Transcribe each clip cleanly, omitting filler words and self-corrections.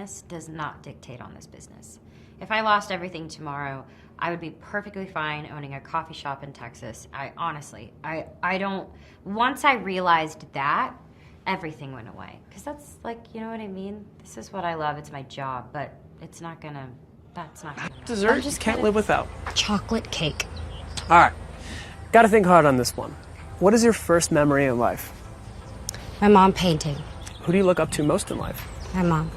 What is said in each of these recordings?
happiness does not dictate on this business. If I lost everything tomorrow, I would be perfectly fine owning a coffee shop in Texas. I don't, once I realized that, everything went away. Because that's like, you know what I mean? This is what I love, it's my job, but it's not gonna, that's not gonna. Dessert just can't live without. Chocolate cake. All right, gotta think hard on this one. What is your first memory in life? My mom painting. Who do you look up to most in life? My mom.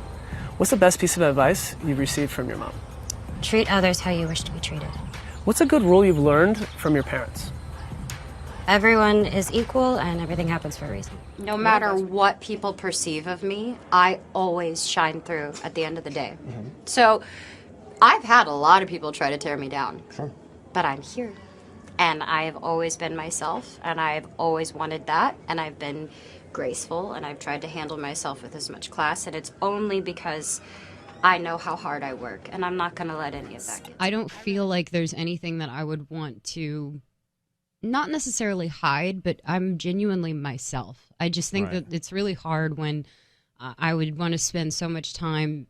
What's the best piece of advice you've received from your mom? Treat others how you wish to be treated. What's a good rule you've learned from your parents? Everyone is equal and everything happens for a reason. No matter what people perceive of me, I always shine through at the end of the day. So I've had a lot of people try to tear me down, but I'm here. And I have always been myself, and I've always wanted that, and I've been graceful, and I've tried to handle myself with as much class, and it's only because I know how hard I work, and I'm not going to let any of that get. I don't feel like there's anything that I would want to not necessarily hide, but I'm genuinely myself. I just think that it's really hard when I would want to spend so much time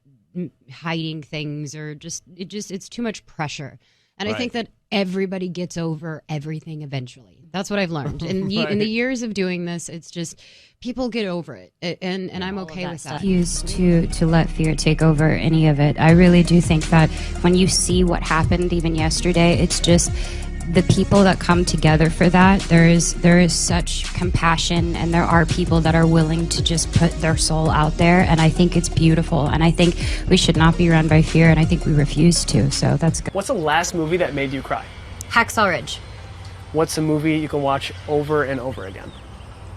hiding things, or it's too much pressure. And I think that everybody gets over everything eventually. That's what I've learned. In the years of doing this, it's just people get over it. And I'm okay with that. Used to let fear take over any of it. I really do think that when you see what happened even yesterday, it's just the people that come together for that. There is such compassion, and there are people that are willing to just put their soul out there, and I think it's beautiful, and I think we should not be run by fear, and I think we refuse to, so that's good. What's the last movie that made you cry? Hacksaw Ridge. What's a movie you can watch over and over again?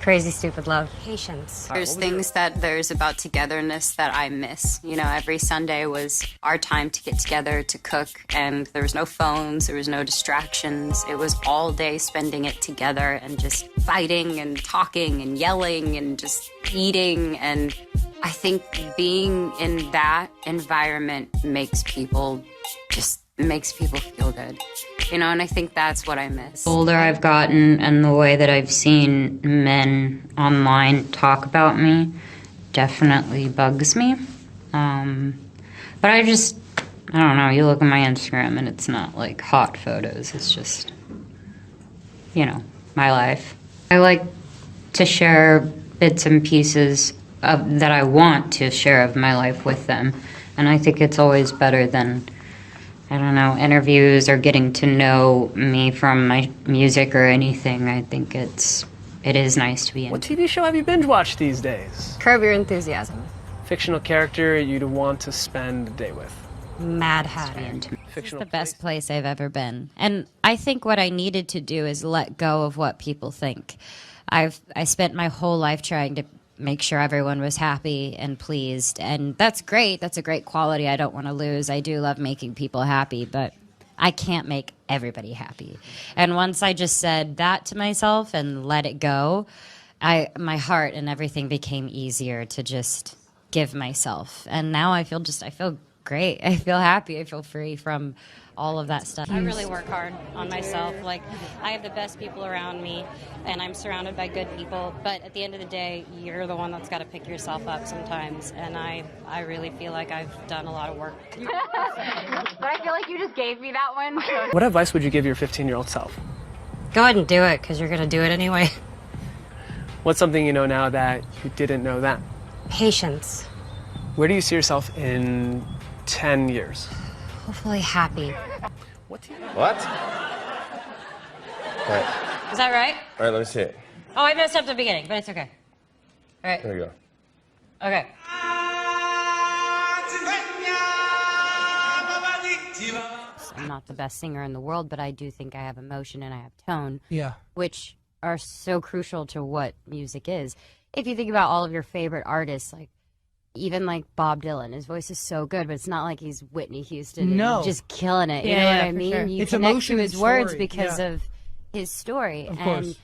Crazy Stupid Love. Patience. There's things that there's about togetherness that I miss. You know, every Sunday was our time to get together to cook, and there was no phones, there was no distractions. It was all day spending it together and just fighting and talking and yelling and just eating. And I think being in that environment makes people feel good. You know, and I think that's what I miss. The older I've gotten, and the way that I've seen men online talk about me definitely bugs me. But I don't know, you look at my Instagram and it's not like hot photos, it's just, you know, my life. I like to share bits and pieces that I want to share of my life with them. And I think it's always better than, I don't know, interviews or getting to know me from my music or anything. I think it is nice to be in. What TV show have you binge watched these days? Curb Your Enthusiasm. Fictional character you'd want to spend a day with? Mad Hatter. It's the best place I've ever been. And I think what I needed to do is let go of what people think. I spent my whole life trying to make sure everyone was happy and pleased, and that's great. That's a great quality I don't want to lose. I do love making people happy, but I can't make everybody happy. And once I just said that to myself and let it go, my heart and everything became easier to just give myself. And now I feel great. I feel happy. I feel free from all of that stuff. I really work hard on myself. Like, I have the best people around me, and I'm surrounded by good people. But at the end of the day, you're the one that's got to pick yourself up sometimes. And I really feel like I've done a lot of work. But I feel like you just gave me that one. What advice would you give your 15-year-old self? Go ahead and do it, because you're going to do it anyway. What's something you know now that you didn't know then? Patience. Where do you see yourself in 10 years? Hopefully happy. What? All right. Is that right? All right, let me see it. Oh, I messed up the beginning, but it's okay. All right. There we go. Okay. I'm not the best singer in the world, but I do think I have emotion and I have tone. Yeah. Which are so crucial to what music is. If you think about all of your favorite artists, like even like Bob Dylan, his voice is so good, but it's not like he's Whitney Houston and just killing it. You know what I mean? Sure. You It's connect emotion to and his words story. because of his story. Of and course.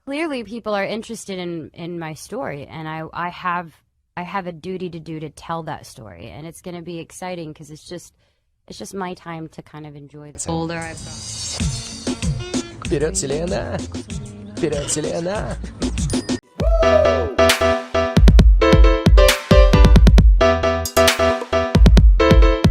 clearly people are interested in my story, and I have a duty to tell that story, and it's going to be exciting because it's just my time to kind of enjoy the older I've got. Selena. Selena.